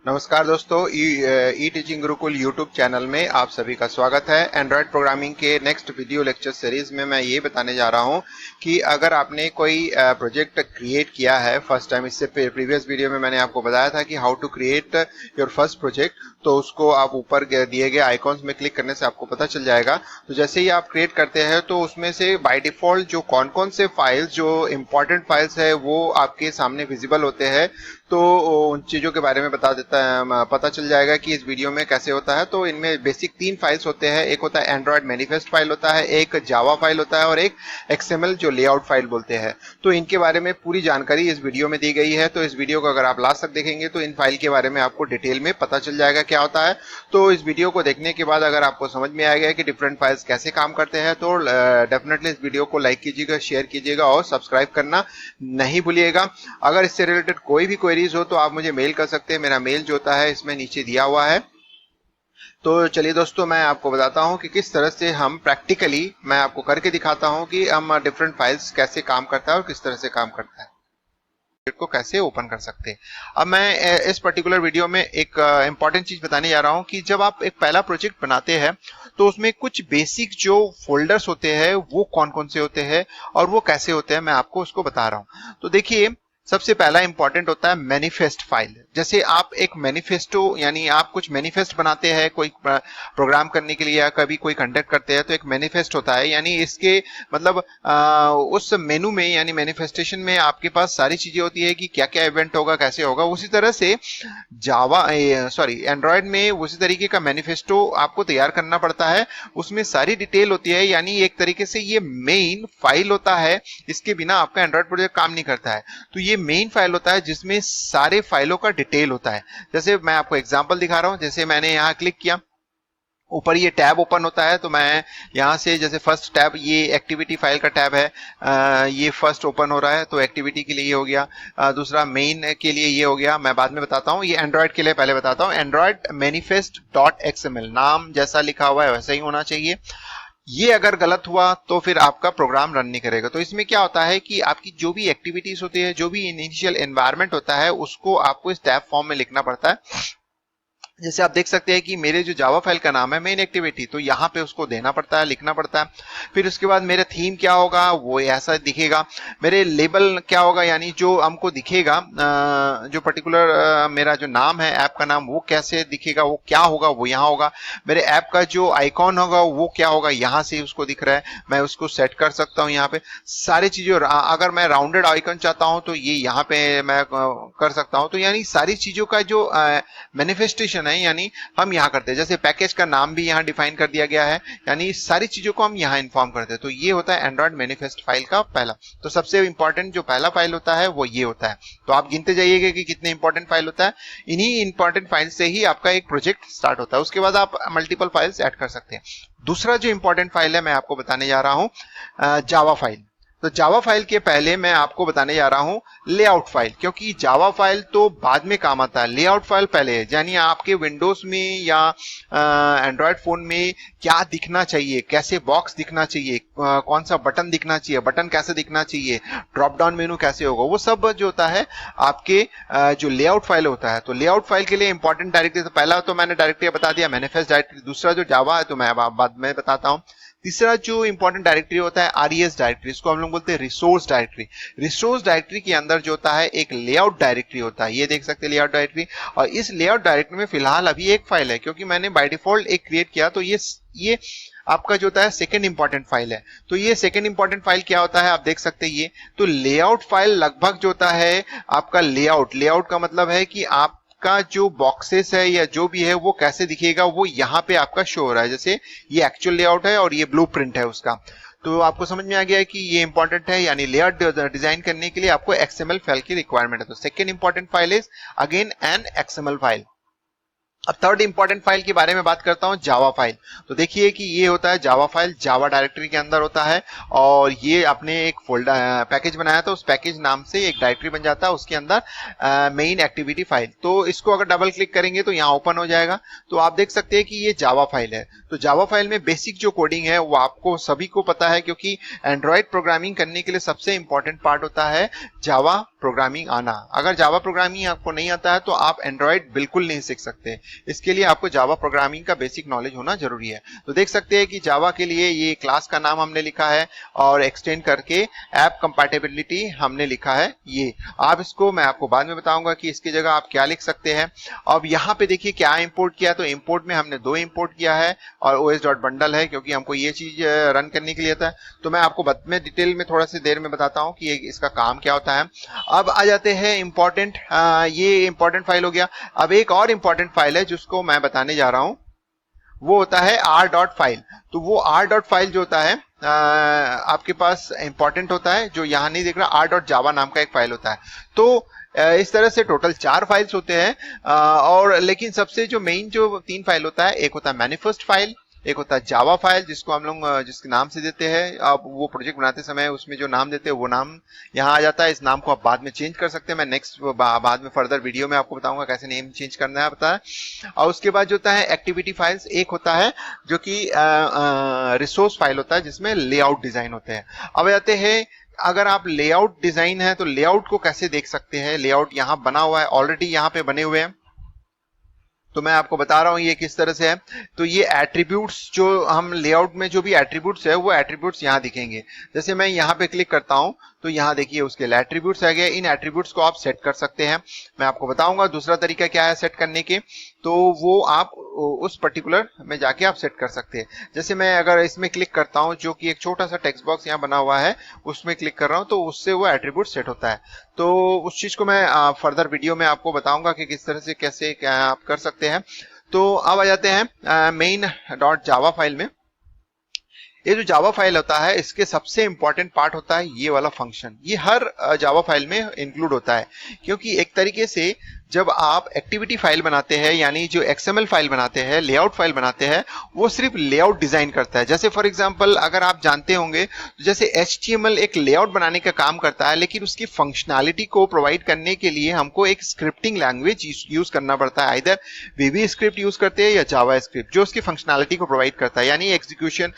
नमस्कार दोस्तों, ई teaching Gurukul YouTube channel में आप सभी का स्वागत है। एंड्रॉयड प्रोग्रामिंग के नेक्स्ट वीडियो लेक्चर सीरीज में मैं ये बताने जा रहा हूँ कि अगर आपने कोई प्रोजेक्ट क्रिएट किया है फर्स्ट टाइम, इससे प्रीवियस वीडियो में मैंने आपको बताया था कि how to create your first project, तो उसको आप ऊपर दिए गए आइकॉन्स में क्लिक करने से आपको पता चल जाएगा। तो जैसे ही आप क्रिएट करते हैं तो उसमें से बाय डिफॉल्ट जो कौन कौन से फाइल्स, जो इम्पोर्टेंट फाइल्स है, वो आपके सामने विजिबल होते हैं। तो उन चीज़ों के बारे में पता चल जाएगा कि इस वीडियो में कैसे होता है। तो इनमें बेसिक 3 फाइल्स होते हैं। एक होता है एंड्रॉयड मैनिफेस्ट फाइल होता है, एक जावा फाइल होता है और एक एक्सएमएल जो लेआउट फाइल बोलते हैं। तो इनके बारे में पूरी जानकारी इस वीडियो में दी गई है। तो इस वीडियो को अगर आप लास्ट तक देखेंगे तो इन फाइल के बारे में आपको डिटेल में पता चल जाएगा क्या होता है। तो इस वीडियो को देखने के बाद अगर आपको समझ में आ गया कि डिफरेंट फाइल्स कैसे काम करते हैं तो डेफिनेटली इस वीडियो को लाइक कीजिएगा, शेयर कीजिएगा और सब्सक्राइब करना नहीं भूलिएगा। अगर इससे रिलेटेड कोई भी क्वेरीज हो तो आप मुझे मेल कर सकते हैं। मेरा मेल जो होता है इसमें नीचे दिया हुआ है। तो चलिए दोस्तों, मैं आपको बताता हूं कि किस तरह से हम प्रैक्टिकली, मैं आपको करके दिखाता हूं कि हम डिफरेंट फाइल्स कैसे काम करता है और किस तरह से काम करता है, को कैसे ओपन कर सकते हैं। अब मैं इस पर्टिकुलर वीडियो में एक इंपॉर्टेंट चीज बताने जा रहा हूं कि जब आप एक पहला प्रोजेक्ट बनाते हैं तो उसमें कुछ बेसिक जो फोल्डर्स होते हैं वो कौन कौन से होते हैं और वो कैसे होते हैं, मैं आपको उसको बता रहा हूं। तो देखिए, सबसे पहला इंपॉर्टेंट होता है मैनिफेस्ट फाइल। जैसे आप एक मैनिफेस्टो, यानी आप कुछ मैनिफेस्ट बनाते हैं कोई प्रोग्राम करने के लिए या कभी कोई कंडक्ट करते हैं, तो एक मैनिफेस्ट होता है। यानी इसके मतलब उस मेनू में, यानी मैनिफेस्टेशन में आपके पास सारी चीजें होती है कि क्या क्या इवेंट होगा, कैसे होगा। उसी तरह से एंड्रॉयड में उसी तरीके का मैनिफेस्टो आपको तैयार करना पड़ता है। उसमें सारी डिटेल होती है, यानी एक तरीके से ये मेन फाइल होता है। इसके बिना आपका एंड्रॉयड प्रोजेक्ट काम नहीं करता है। तो ये मेन फाइल होता है जिसमें सारे फाइलों का डिटेल होता है। जैसे मैं आपको एग्जांपल दिखा रहा हूं। जैसे मैंने यहां क्लिक किया, ऊपर ये टैब ओपन होता है। तो मैं यहां से, जैसे फर्स्ट टैब, ये एक्टिविटी फाइल का टैब है, ये फर्स्ट ओपन हो रहा है, तो एक्टिविटी के लिए ये हो गया। दूसरा मेन के लिए ये हो गया, मैं बाद में बताता हूँ। ये एंड्रॉयड के लिए पहले बताता हूँ। एंड्रॉयड मैनिफेस्ट डॉट एक्सएमएल, नाम जैसा लिखा हुआ है वैसा ही होना चाहिए। ये अगर गलत हुआ तो फिर आपका प्रोग्राम रन नहीं करेगा। तो इसमें क्या होता है कि आपकी जो भी एक्टिविटीज होती है, जो भी इनिशियल एनवायरनमेंट होता है, उसको आपको इस टैब फॉर्म में लिखना पड़ता है। जैसे आप देख सकते हैं कि मेरे जो जावा फाइल का नाम है मेन एक्टिविटी, तो यहाँ पे उसको देना पड़ता है, लिखना पड़ता है। फिर उसके बाद मेरा थीम क्या होगा, वो ऐसा दिखेगा। मेरे लेबल क्या होगा, यानी जो हमको दिखेगा, जो पर्टिकुलर मेरा जो नाम है, ऐप का नाम, वो कैसे दिखेगा, वो क्या होगा, वो यहाँ होगा। मेरे ऐप का जो आइकॉन होगा वो क्या होगा, यहाँ से उसको दिख रहा है, मैं उसको सेट कर सकता हूँ। यहाँ पे सारी चीजें, अगर मैं राउंडेड आइकन चाहता हूँ तो ये यहाँ पे मैं कर सकता हूँ। तो यानी सारी चीजों का जो मैनिफेस्टेशन है, यानी हम यहाँ करते हैं। जैसे पैकेज का नाम भी यहाँ डिफाइन कर दिया गया है, यानी सारी चीजों को हम यहाँ इन्फॉर्म करते हैं। तो ये होता है एंड्रॉयड मैनिफेस्ट फाइल का पहला। तो सबसे इंपॉर्टेंट जो पहला फाइल होता है वो ये होता है। तो आप गिनते जाइएगा कि कितने इंपॉर्टेंट फाइल होता है। इन्हीं इंपॉर्टेंट फाइल से ही आपका एक प्रोजेक्ट स्टार्ट होता है। उसके बाद आप मल्टीपल फाइल्स ऐड कर सकते हैं। दूसरा जो इंपॉर्टेंट फाइल है मैं आपको बताने जा रहा हूं, जावा फाइल। तो जावा फाइल के पहले मैं आपको बताने जा रहा हूं लेआउट फाइल, क्योंकि जावा फाइल तो बाद में काम आता है, लेआउट फाइल पहले है। यानी आपके विंडोज में या एंड्रॉयड फोन में क्या दिखना चाहिए, कैसे बॉक्स दिखना चाहिए, कौन सा बटन दिखना चाहिए, बटन कैसे दिखना चाहिए, ड्रॉप डाउन मेनू कैसे होगा, वो सब जो होता है आपके जो लेआउट फाइल होता है। तो लेआउट फाइल के लिए इंपॉर्टेंट डायरेक्टरी, तो पहला तो मैंने डायरेक्टरी बता दिया, मैनिफेस्ट डायरेक्टरी। दूसरा जो जावा है तो मैं बाद में बताता हूँ। तीसरा जो इंपॉर्टेंट डायरेक्टरी होता है आरईएस डायरेक्टरी, इसको हम लोग बोलते हैं रिसोर्स डायरेक्टरी। रिसोर्स डायरेक्टरी के अंदर जो होता है एक लेआउट डायरेक्टरी होता है, ये देख सकते हैं लेआउट डायरेक्टरी। और इस लेआउट डायरेक्टरी में फिलहाल अभी एक फाइल है, क्योंकि मैंने बाय डिफॉल्ट एक क्रिएट किया। तो ये आपका जो होता है सेकंड इंपॉर्टेंट फाइल है। तो ये सेकंड इंपॉर्टेंट फाइल क्या होता है, आप देख सकते हैं ये। तो लेआउट फाइल लगभग जो होता है आपका लेआउट का मतलब है कि आप का जो बॉक्सेस है या जो भी है वो कैसे दिखेगा, वो यहाँ पे आपका शो हो रहा है। जैसे ये एक्चुअल लेआउट है और ये ब्लूप्रिंट है उसका। तो आपको समझ में आ गया है कि ये इंपॉर्टेंट है, यानी लेआउट डिजाइन करने के लिए आपको एक्सएमएल फाइल की रिक्वायरमेंट है। तो second important file is again an XML file. अब थर्ड इंपॉर्टेंट फाइल के बारे में बात करता हूं, जावा फाइल। तो देखिए कि ये होता है जावा फाइल, जावा डायरेक्टरी के अंदर होता है और ये आपने एक फोल्डर पैकेज बनाया था, उस पैकेज नाम से एक डायरेक्टरी बन जाता है, उसके अंदर मेन एक्टिविटी फाइल। तो इसको अगर डबल क्लिक करेंगे तो यहाँ ओपन हो जाएगा। तो आप देख सकते हैं कि ये जावा फाइल है। तो जावा फाइल में बेसिक जो कोडिंग है वो आपको सभी को पता है, क्योंकि एंड्रॉइड प्रोग्रामिंग करने के लिए सबसे इंपॉर्टेंट पार्ट होता है जावा प्रोग्रामिंग आना। अगर जावा प्रोग्रामिंग आपको नहीं आता है तो आप एंड्रॉइड बिल्कुल नहीं सीख सकते। इसके लिए आपको जावा प्रोग्रामिंग का बेसिक नॉलेज होना जरूरी है। तो देख सकते हैं कि जावा के लिए ये क्लास का नाम हमने लिखा है और एक्सटेंड करके ऐप कंपैटिबिलिटी हमने लिखा है। ये आप इसको मैं आपको बाद में बताऊंगा कि इसकी जगह आप क्या लिख सकते हैं। अब यहाँ पे देखिए क्या इंपोर्ट किया, तो इंपोर्ट में हमने 2 इंपोर्ट किया है और os.bundle है, क्योंकि हमको ये चीज रन करने के लिए था। तो मैं आपको बाद में डिटेल में थोड़ा सी देर में बताता हूँ कि इसका काम क्या होता है। अब आ जाते हैं इंपॉर्टेंट, ये इंपॉर्टेंट फाइल हो गया। अब एक और इंपॉर्टेंट फाइल है जिसको मैं बताने जा रहा हूं, वो होता है r.file। तो वो r.file जो होता है आपके पास इंपॉर्टेंट होता है, जो यहां नहीं दिख रहा, r.java नाम का एक फाइल होता है। तो इस तरह से टोटल 4 फाइल्स होते हैं और लेकिन सबसे जो मेन जो 3 फाइल होता है, एक होता है मैनिफेस्ट फाइल, एक होता है जावा फाइल जिसको हम लोग जिसके नाम से देते हैं। अब वो प्रोजेक्ट बनाते समय उसमें जो नाम देते हैं वो नाम यहाँ आ जाता है। इस नाम को आप बाद में चेंज कर सकते हैं, मैं नेक्स्ट बाद में फर्दर वीडियो में आपको बताऊंगा कैसे नेम चेंज करना है पता है। और उसके बाद जो होता है एक्टिविटी फाइल्स, एक होता है जो कि रिसोर्स फाइल होता है जिसमें लेआउट डिजाइन होते हैं। अब आते हैं, अगर आप लेआउट डिजाइन है तो लेआउट को कैसे देख सकते हैं। लेआउट यहाँ बना हुआ है, ऑलरेडी यहाँ पे बने हुए हैं, तो मैं आपको बता रहा हूं ये किस तरह से है। तो ये एट्रीब्यूट्स, जो हम लेआउट में जो भी एट्रीब्यूट्स है वो एट्रीब्यूट्स यहाँ दिखेंगे। जैसे मैं यहाँ पे क्लिक करता हूं तो यहाँ देखिए उसके लिए एट्रीब्यूट्स आ गए। इन एट्रीब्यूट्स को आप सेट कर सकते हैं, मैं आपको बताऊंगा दूसरा तरीका क्या है सेट करने के। तो वो आप उस पर्टिकुलर में जाके आप सेट कर सकते हैं। जैसे मैं अगर इसमें क्लिक करता हूं, जो कि एक छोटा सा टेक्स्ट बॉक्स यहाँ बना हुआ है, उसमें क्लिक कर रहा हूं तो उससे वो एट्रीब्यूट सेट होता है। तो उस चीज को मैं फर्दर वीडियो में आपको बताऊंगा कि किस तरह से कैसे क्या आप कर सकते हैं। तो अब आ जाते हैं मेन डॉट जावा फाइल में। ये जो जावा फाइल होता है इसके सबसे इंपॉर्टेंट पार्ट होता है ये वाला फंक्शन। ये हर जावा फाइल में इंक्लूड होता है, क्योंकि एक तरीके से जब आप एक्टिविटी फाइल बनाते हैं, यानी जो एक्सएमएल फाइल बनाते हैं, लेआउट फाइल बनाते हैं, वो सिर्फ लेआउट डिजाइन करता है। जैसे फॉर एग्जांपल अगर आप जानते होंगे, तो जैसे एचटीएमएल एक लेआउट बनाने का काम करता है, लेकिन उसकी फंक्शनैलिटी को प्रोवाइड करने के लिए हमको एक स्क्रिप्टिंग लैंग्वेज यूज करना पड़ता है। आइदर वीबी स्क्रिप्ट यूज करते हैं या जावा स्क्रिप्ट, जो उसकी फंक्शनैलिटी को प्रोवाइड करता है, यानी एग्जीक्यूशन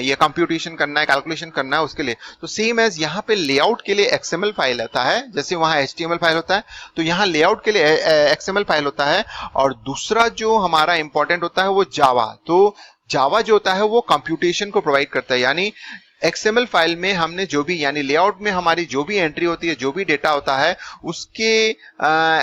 या कंप्यूटेशन करना है, कैलकुलेशन करना है उसके लिए। तो सेम एज यहाँ पे लेआउट के लिए एक्सएमएल फाइल होता है, जैसे वहां एचटीएमएल फाइल होता है, तो यहाँ लेआउट के लिए एक्सएमएल फाइल होता है। और दूसरा जो हमारा इंपॉर्टेंट होता है वो जावा। तो जावा जो होता है वो कंप्यूटेशन को प्रोवाइड करता है, यानी एक्सएमएल फाइल में हमने जो भी, यानी लेआउट में हमारी जो भी एंट्री होती है, जो भी डेटा होता है, उसके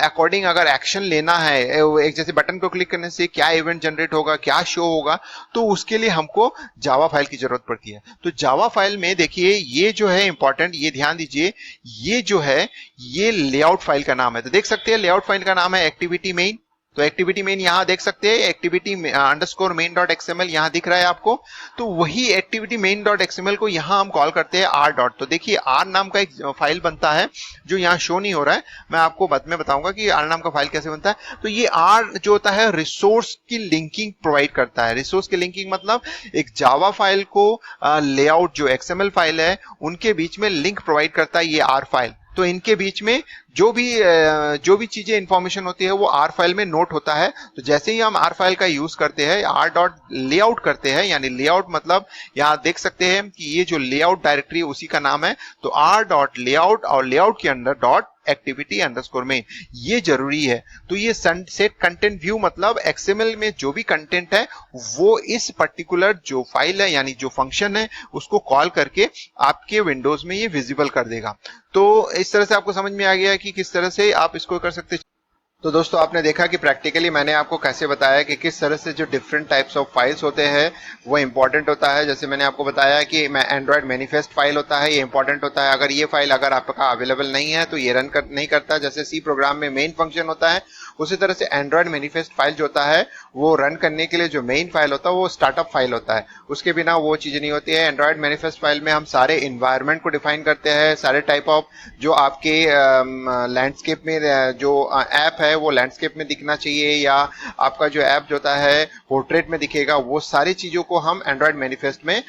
अकॉर्डिंग अगर एक्शन लेना है, एक जैसे बटन को क्लिक करने से क्या इवेंट जनरेट होगा, क्या शो होगा, तो उसके लिए हमको जावा फाइल की जरूरत पड़ती है। तो जावा फाइल में देखिए ये जो है इंपॉर्टेंट, ये ध्यान दीजिए, ये जो है ये लेआउट फाइल का नाम है। तो देख सकते हैं लेआउट फाइल का नाम है एक्टिविटी मेन। तो एक्टिविटी मेन यहाँ देख सकते हैं, activity underscore main dot XML यहाँ दिख रहा है आपको। तो वही एक्टिविटी मेन डॉट एक्सएमएल को यहाँ हम कॉल करते हैं आर डॉट। तो देखिए आर नाम का एक फाइल बनता है जो यहाँ शो नहीं हो रहा है, मैं आपको बाद में बताऊंगा कि आर नाम का फाइल कैसे बनता है। तो ये आर जो होता है रिसोर्स की लिंकिंग प्रोवाइड करता है। रिसोर्स की लिंकिंग मतलब एक जावा फाइल को लेआउट जो एक्सएमएल फाइल है उनके बीच में लिंक प्रोवाइड करता है ये आर फाइल। तो इनके बीच में जो भी चीजें इंफॉर्मेशन होती है वो आर फाइल में नोट होता है। तो जैसे ही हम आर फाइल का यूज करते हैं, आर डॉट लेआउट करते हैं, यानी लेआउट मतलब यहाँ देख सकते हैं कि ये जो लेआउट डायरेक्टरी है उसी का नाम है। तो आर डॉट लेआउट और लेआउट के अंदर डॉट एक्टिविटी अंडरस्कोर मेन, ये जरूरी है। तो ये सेट कंटेंट व्यू मतलब एक्सएमएल में जो भी कंटेंट है वो इस पर्टिकुलर जो फाइल है, यानी जो फंक्शन है, उसको कॉल करके आपके विंडोज में ये विजिबल कर देगा। तो इस तरह से आपको समझ में आ गया कि किस तरह से आप इसको कर सकते हैं। तो दोस्तों आपने देखा कि प्रैक्टिकली मैंने आपको कैसे बताया कि किस तरह से जो डिफरेंट टाइप्स ऑफ फाइल्स होते हैं वो इंपॉर्टेंट होता है। जैसे मैंने आपको बताया कि एंड्रॉयड मैनिफेस्ट फाइल होता है, ये इंपॉर्टेंट होता है। अगर ये फाइल अगर आपका अवेलेबल नहीं है तो ये रन नहीं करता। जैसे सी प्रोग्राम में मेन फंक्शन होता है उसी तरह से एंड्रॉयड मैनिफेस्ट फाइल जो होता है वो रन करने के लिए जो मेन फाइल होता है वो स्टार्टअप फाइल होता है, उसके बिना वो चीजें नहीं होती है। एंड्रॉयड मैनिफेस्ट फाइल में हम सारे इन्वायरमेंट को डिफाइन करते हैं, सारे टाइप ऑफ जो आपके लैंडस्केप में जो ऐप है वो लैंडस्केप में दिखना चाहिए या आपका जो ऐप जो होता है पोर्ट्रेट में दिखेगा, वो सारी चीजों को हम एंड्रॉयड मैनिफेस्ट में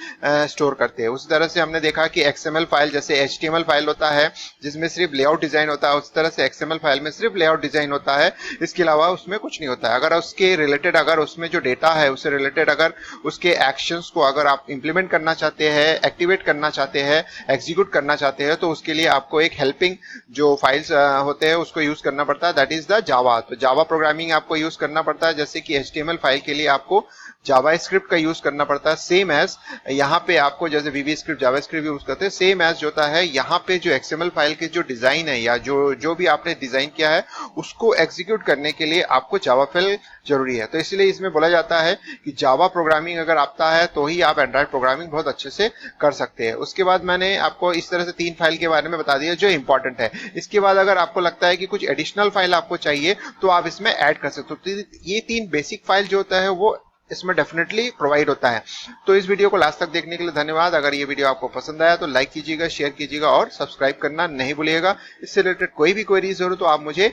स्टोर करते हैं। उसी तरह से हमने देखा कि एक्सएमएल फाइल जैसे एचटीएमएल फाइल होता है जिसमें सिर्फ लेआउट डिजाइन होता है, उस तरह से एक्सएमएल फाइल में सिर्फ लेआउट डिजाइन होता है, इसके अलावा उसमें कुछ नहीं होता है। अगर उसके रिलेटेड अगर उसमें जो डेटा है उससे रिलेटेड अगर उसके एक्शंस को अगर आप इंप्लीमेंट करना चाहते हैं, एक्टिवेट करना चाहते हैं, एग्जीक्यूट करना चाहते हैं, तो उसके लिए आपको एक हेल्पिंग जो फाइल्स होते हैं उसको यूज करना पड़ता है, दैट इज द जावा। तो जावा प्रोग्रामिंग आपको यूज करना पड़ता है, जैसे कि एचटीएमएल फाइल के लिए आपको जावास्क्रिप्ट का यूज करना पड़ता है, सेम एज यहाँ पे आपको जैसे वीवी स्क्रिप्ट जावास्क्रिप्ट यूज करते हैं, सेम एज जो होता है यहाँ पे जो एक्सएमएल फाइल के जो डिजाइन है या जो भी आपने डिजाइन किया है उसको एग्जीक्यूट करने के लिए आपको जावा फाइल जरूरी है। तो इसलिए इसमें बोला जाता है कि जावा प्रोग्रामिंग अगर आता है तो ही आप एंड्रॉइड प्रोग्रामिंग बहुत अच्छे से कर सकते हैं। उसके बाद मैंने आपको इस तरह से 3 फाइल के बारे में बता दिया जो इंपॉर्टेंट है। इसके बाद अगर आपको लगता है कि कुछ एडिशनल फाइल आपको चाहिए तो आप इसमें ऐड कर सकते हो। तो ये 3 बेसिक फाइल जो होता है वो इसमें डेफिनेटली प्रोवाइड होता है। तो इस वीडियो को लास्ट तक देखने के लिए धन्यवाद। अगर ये वीडियो आपको पसंद आया तो लाइक कीजिएगा, शेयर कीजिएगा और सब्सक्राइब करना नहीं भूलिएगा। इससे रिलेटेड कोई भी क्वेरीज हो तो आप मुझे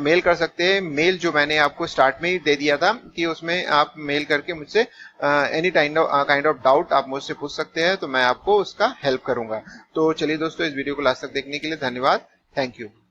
मेल कर सकते हैं। मेल जो मैंने आपको स्टार्ट में ही दे दिया था कि उसमें आप मेल करके मुझसे एनी काइंड ऑफ डाउट आप मुझसे पूछ सकते हैं, तो मैं आपको उसका हेल्प करूंगा। तो चलिए दोस्तों, इस वीडियो को लास्ट तक देखने के लिए धन्यवाद। Thank you.